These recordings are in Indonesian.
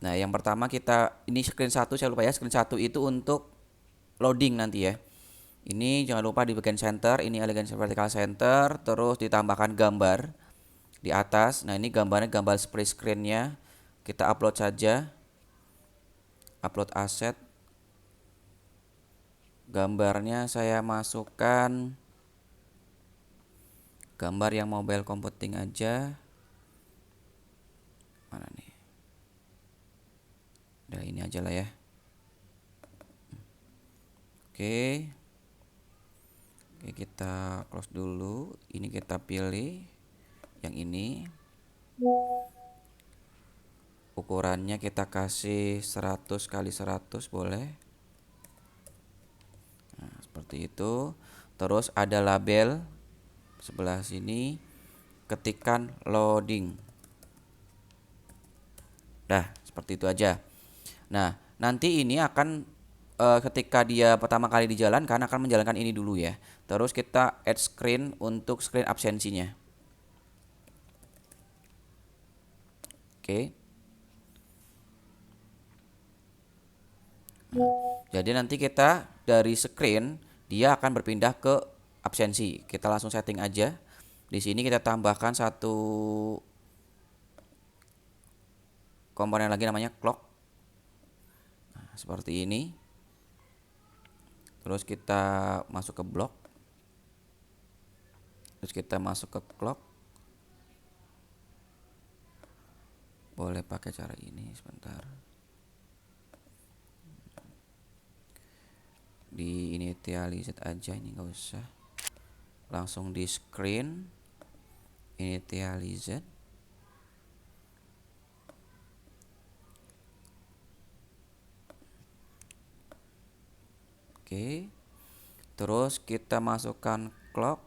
Nah, yang pertama kita ini screen satu, saya lupa ya, screen satu itu untuk loading nanti ya. Ini jangan lupa di bagian center, ini elegant vertical center, terus ditambahkan gambar di atas. Nah, ini gambarnya gambar split screen-nya. Kita upload saja, upload aset. Gambarnya saya masukkan gambar yang mobile computing aja. Mana nih? Udah ini aja lah ya. Oke. Oke, kita close dulu. Ini kita pilih yang ini. Ukurannya kita kasih 100 kali 100 boleh. Nah, seperti itu. Terus ada label sebelah sini, ketikan loading. Dah, seperti itu aja. Nah, nanti ini akan ketika dia pertama kali dijalankan akan menjalankan ini dulu ya. Terus kita add screen untuk screen absensinya. Oke. Jadi nanti kita dari screen dia akan berpindah ke absensi. Kita langsung setting aja. Di sini kita tambahkan satu komponen lagi namanya clock. Nah, seperti ini. Terus kita masuk ke block. Terus kita masuk ke clock. Boleh pakai cara ini sebentar. Di initialize aja, ini nggak usah. Langsung di screen initialize. Oke. Terus kita masukkan clock.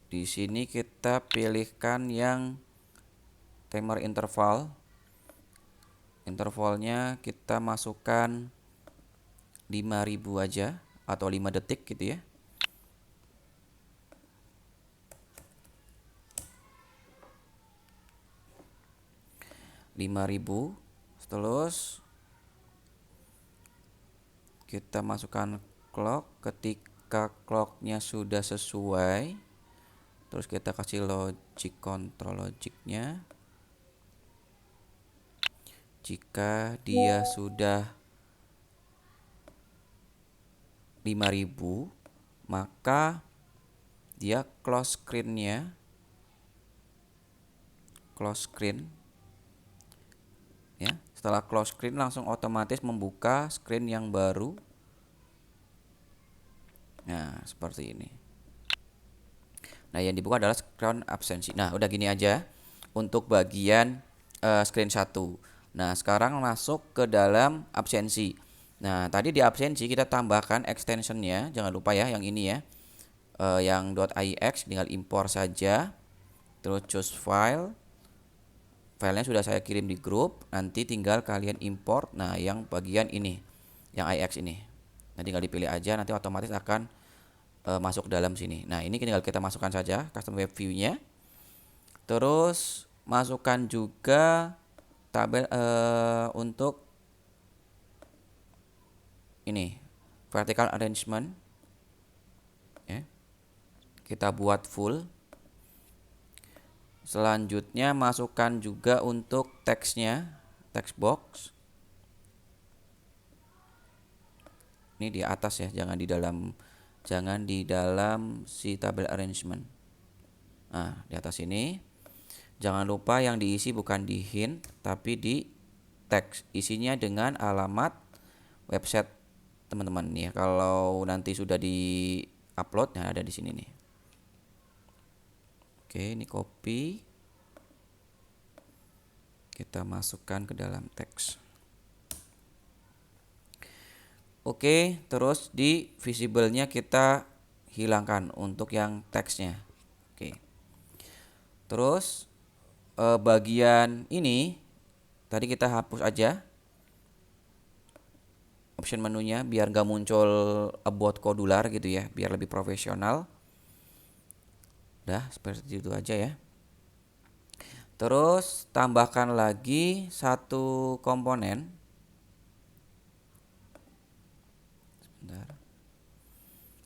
Di sini kita pilihkan yang timer interval. Intervalnya kita masukkan 5000 aja atau 5 detik gitu ya. .5000. Terus kita masukkan clock. Ketika clocknya sudah sesuai, terus kita kasih logic control logicnya. Jika dia sudah 5000, maka dia close screen-nya, close screen ya. Setelah close screen langsung otomatis membuka screen yang baru. Nah, seperti ini. Nah, yang dibuka adalah screen absensi. Nah, udah gini aja untuk bagian screen 1. Nah, sekarang masuk ke dalam absensi. Nah, tadi di absensi kita tambahkan extensionnya, jangan lupa ya yang ini ya. Yang .ix tinggal impor saja. Terus choose file. Filenya sudah saya kirim di grup, nanti tinggal kalian import. Nah, yang bagian ini, yang ix ini. Nanti tinggal dipilih aja, nanti otomatis akan masuk dalam sini. Nah, ini tinggal kita masukkan saja custom web view-nya. Terus masukkan juga tabel untuk ini vertical arrangement ya. Kita buat full. Selanjutnya masukkan juga untuk teksnya, text box. Ini di atas ya, jangan di dalam si tabel arrangement. Nah, di atas ini. Jangan lupa yang diisi bukan di hint tapi di teks. Isinya dengan alamat website teman-teman nih ya. Kalau nanti sudah di-upload, nah ada di sini nih. Oke, ini copy. Kita masukkan ke dalam teks. Oke, terus di visible-nya kita hilangkan untuk yang teksnya. Oke. Terus bagian ini tadi kita hapus aja option menunya biar nggak muncul about kodular gitu ya, biar lebih profesional. Udah seperti itu aja ya. Terus tambahkan lagi satu komponen. Sebentar.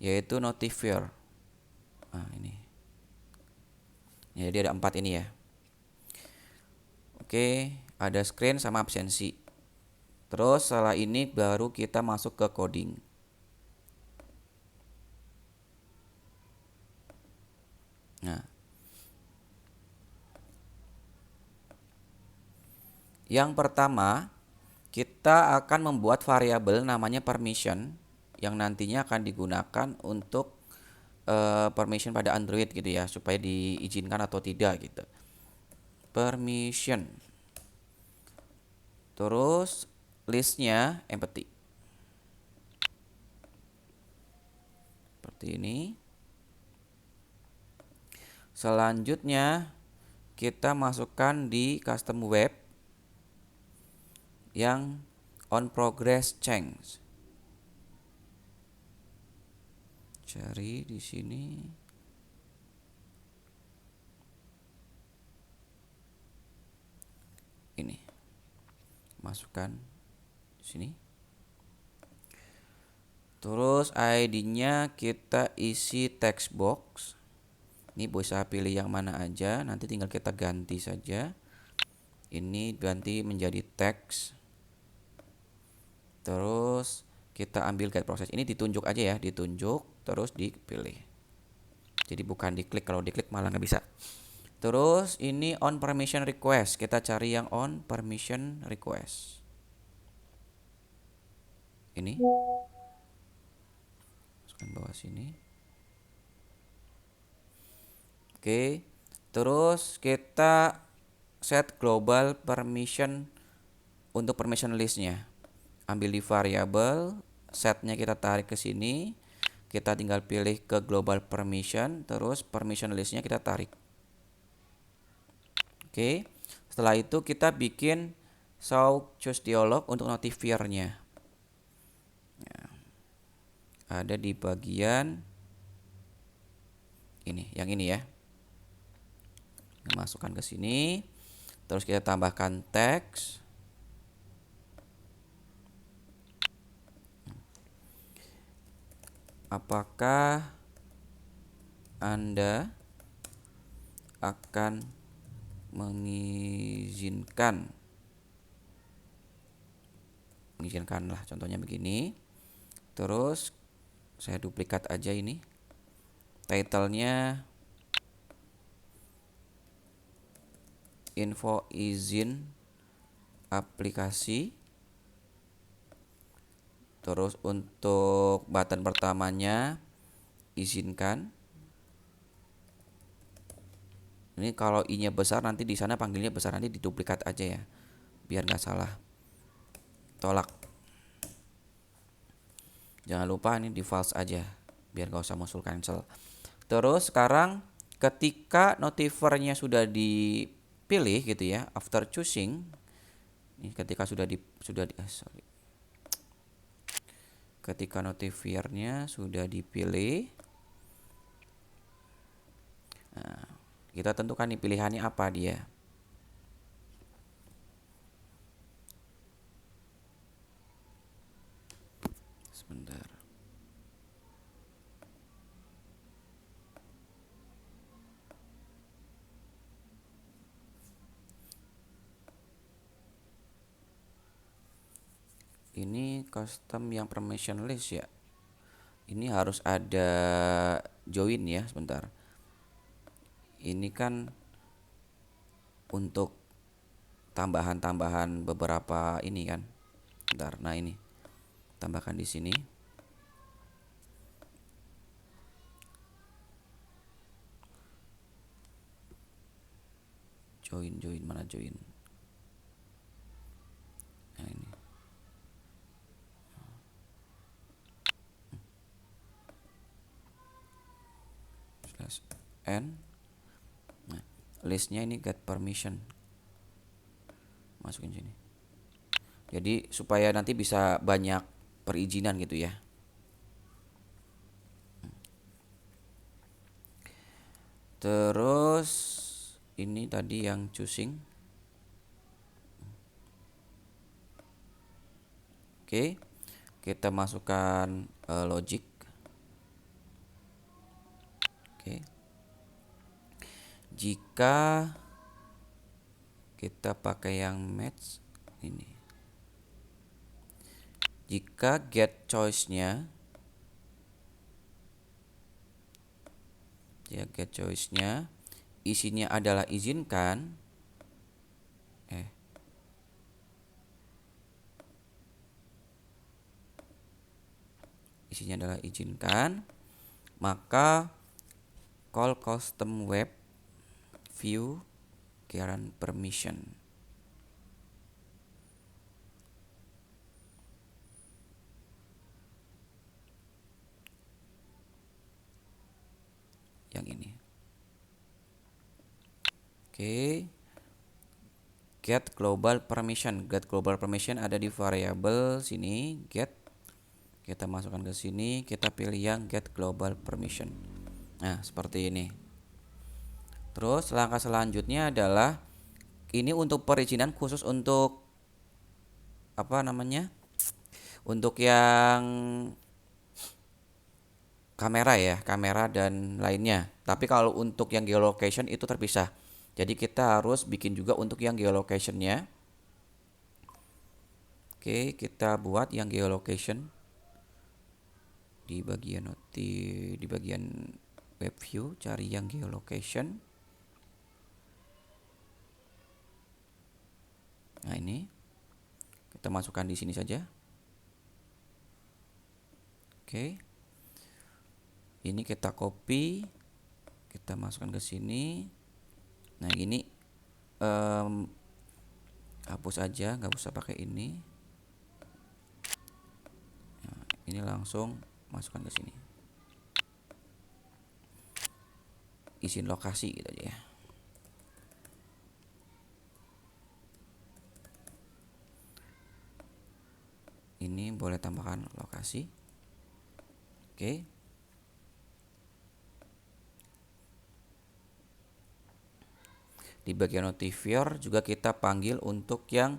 Yaitu notifier. Nah, ini. Jadi ada 4 ini ya. Oke, ada screen sama absensi. Terus setelah ini baru kita masuk ke coding. Nah, yang pertama kita akan membuat variabel namanya permission yang nantinya akan digunakan untuk permission pada Android gitu ya, supaya diizinkan atau tidak gitu. Permission. Terus listnya empty. Seperti ini. Selanjutnya kita masukkan di custom web yang on progress change. Cari di sini. Ini. Masukkan di sini. Terus ID-nya kita isi text box. Ini bisa pilih yang mana aja, nanti tinggal kita ganti saja. Ini ganti menjadi teks. Terus kita ambil get proses. Ini ditunjuk aja ya, ditunjuk terus dipilih. Jadi bukan diklik, kalau diklik malah nggak bisa. Terus ini on permission request. Kita cari yang on permission request. Ini. Masukkan bawah sini. Oke. Terus kita set global permission untuk permission listnya. Ambil di variable, setnya kita tarik ke sini. Kita tinggal pilih ke global permission, terus permission listnya kita tarik. Oke. Setelah itu kita bikin show choose dialog untuk notifiernya. Ya. Ada di bagian ini, yang ini ya. Masukkan ke sini. Terus kita tambahkan teks. Apakah Anda akan mengizinkan lah, contohnya begini. Terus saya duplikat aja ini. Title-nya info izin aplikasi. Terus untuk button pertamanya izinkan. Ini kalau i-nya besar nanti di sana panggilnya besar, nanti diduplikat aja ya, biar nggak salah. Tolak. Jangan lupa ini di false aja, biar nggak usah muncul cancel. Terus sekarang ketika notifiernya sudah dipilih gitu ya, after choosing, ini ketika ketika notifiernya sudah dipilih, nah, kita tentukan nih pilihannya apa dia. Sebentar. Ini custom yang permission list ya. Ini harus ada join ya, sebentar. Ini kan untuk tambahan-tambahan beberapa ini kan. Bentar, nah ini. Tambahkan di sini. Join mana join? Nah ini. N. Nah, listnya ini get permission. Masukin sini. Jadi supaya nanti bisa banyak perizinan gitu ya. Terus ini tadi yang choosing. Oke, kita masukkan logic. Oke, jika kita pakai yang match ini, jika get choice-nya, ya get choice-nya isinya adalah izinkan, isinya adalah izinkan, maka call custom web view grant permission. Yang ini. Oke. Get global permission. Get global permission ada di variabel sini, get. Kita masukkan ke sini, kita pilih yang get global permission. Nah, seperti ini. Terus langkah selanjutnya adalah ini untuk perizinan khusus untuk apa namanya? Untuk yang kamera ya, kamera dan lainnya. Tapi kalau untuk yang geolocation itu terpisah. Jadi kita harus bikin juga untuk yang geolocationnya. Oke, kita buat yang geolocation di bagian web view, cari yang geolocation. Nah, ini kita masukkan di sini saja. Oke. Ini kita copy, kita masukkan ke sini. Nah, ini hapus aja, nggak usah pakai ini. Nah, ini langsung masukkan ke sini. Izin lokasi gitu aja ya. Ini boleh tambahkan lokasi. Oke. Di bagian notifier juga kita panggil untuk yang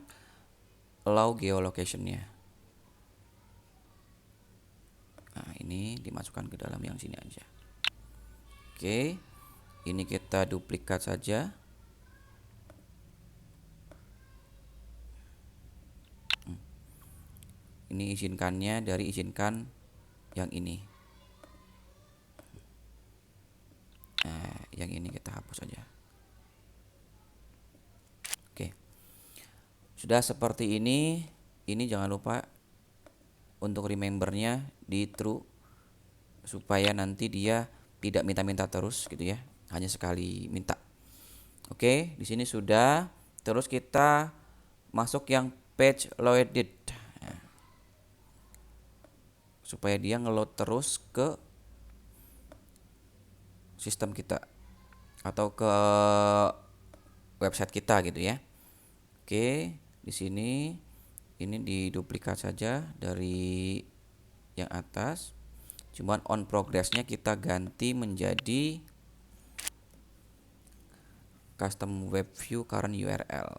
allow geolocation-nya. Nah, ini dimasukkan ke dalam yang sini aja. Oke. Ini kita duplikat saja. Ini izinkannya dari izinkan yang ini. Nah, yang ini kita hapus saja. Oke. Sudah seperti ini jangan lupa untuk remembernya di true supaya nanti dia tidak minta-minta terus gitu ya. Hanya sekali minta. Oke, di sini sudah. Terus kita masuk yang page loaded. Nah, supaya dia ngeload terus ke sistem kita atau ke website kita gitu ya. Oke, di sini ini diduplikat saja dari yang atas. Cuman on progress-nya kita ganti menjadi custom web view current URL.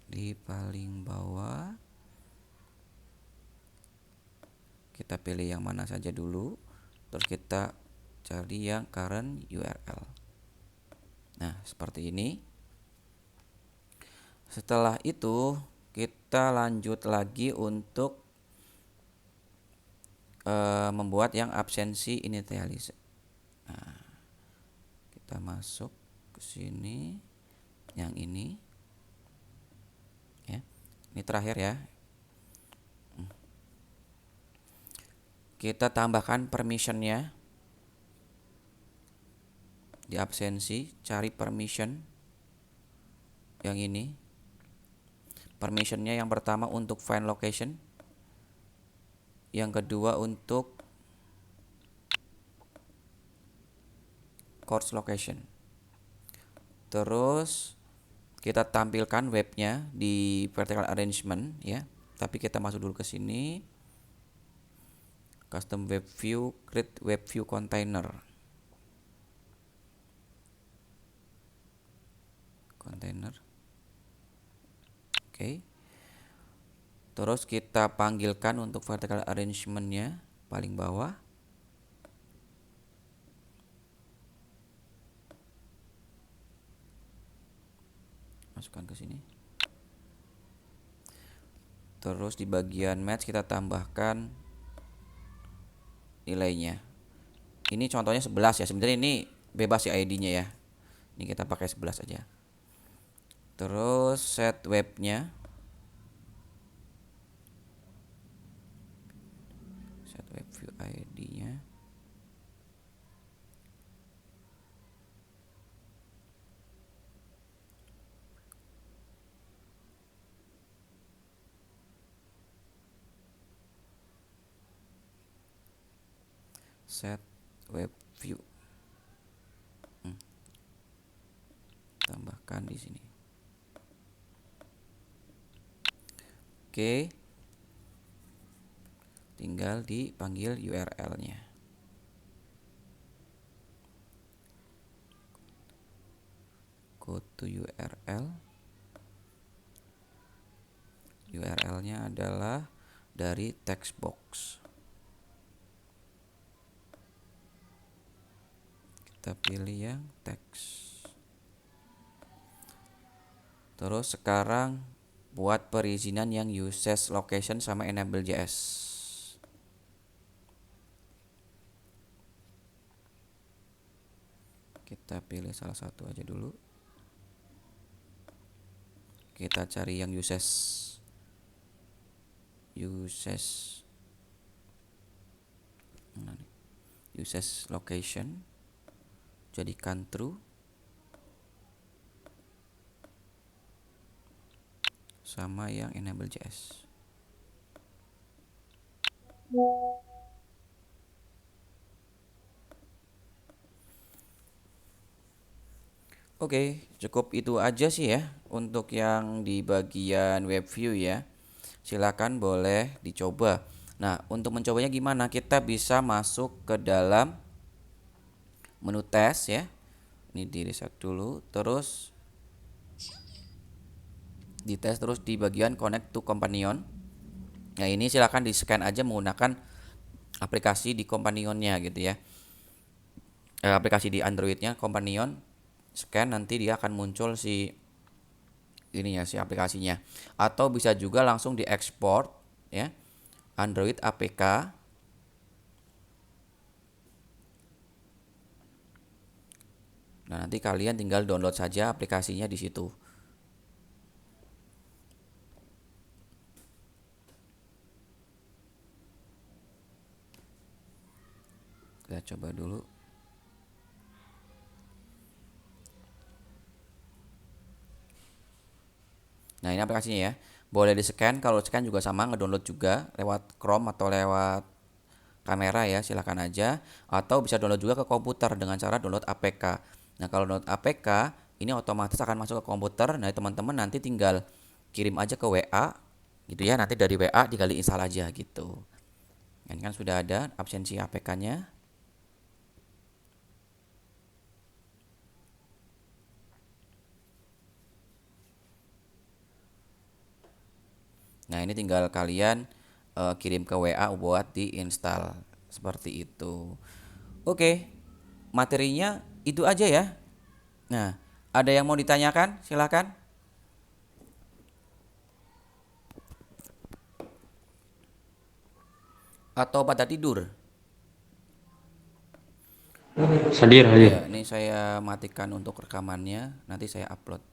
Di paling bawah kita pilih yang mana saja dulu, terus kita cari yang current URL. Nah, seperti ini. Setelah itu kita lanjut lagi untuk membuat yang absensi initialize. Nah, kita masuk ke sini, yang ini, ya. Ini terakhir ya. Kita tambahkan permissionnya di absensi, cari permission yang ini. Permissionnya yang pertama untuk find location, yang kedua untuk course location. Terus kita tampilkan webnya di vertical arrangement ya. Tapi kita masuk dulu ke sini. Custom web view, create web view container. container. Oke. Terus kita panggilkan untuk vertical arrangement-nya paling bawah. Masukkan ke sini. Terus di bagian match kita tambahkan nilainya. Ini contohnya 11 ya. Sebenarnya ini bebas ya ID-nya ya. Ini kita pakai 11 aja. Terus set webnya. Set web view ID-nya. Set web view. Tambahkan di sini. Oke. Tinggal dipanggil URL-nya. Go to URL. URL-nya adalah dari text box. Kita pilih yang teks. Terus sekarang buat perizinan yang usage location sama enable.js. Kita pilih salah satu aja dulu. Kita cari yang usage location. Jadikan true. Sama yang enable.js. Oke, cukup itu aja sih ya untuk yang di bagian web view ya. Silakan boleh dicoba. Nah, untuk mencobanya gimana? Kita bisa masuk ke dalam menu tes ya. Ini di reset dulu, terus dites terus di bagian connect to companion. Nah, ini silakan di scan aja menggunakan aplikasi di companionnya gitu ya. Aplikasi di Androidnya companion, scan nanti dia akan muncul si ini ya si aplikasinya. Atau bisa juga langsung diekspor ya. Android APK. Nah, nanti kalian tinggal download saja aplikasinya di situ. Kita coba dulu. Nah, ini aplikasinya ya. Boleh di-scan, kalau scan juga sama ngedownload juga lewat Chrome atau lewat kamera ya, silakan aja. Atau bisa download juga ke komputer dengan cara download APK. Nah, kalau download APK ini otomatis akan masuk ke komputer. Nah, teman-teman nanti tinggal kirim aja ke WA gitu ya. Nanti dari WA tinggal diinstal aja gitu. Ini kan sudah ada absensi APK-nya. Nah, ini tinggal kalian kirim ke WA buat diinstal. Seperti itu. Oke, materinya itu aja ya. Nah, ada yang mau ditanyakan? Silakan. Atau pada tidur? Hadir, hadir. Ya, ini saya matikan untuk rekamannya. Nanti saya upload.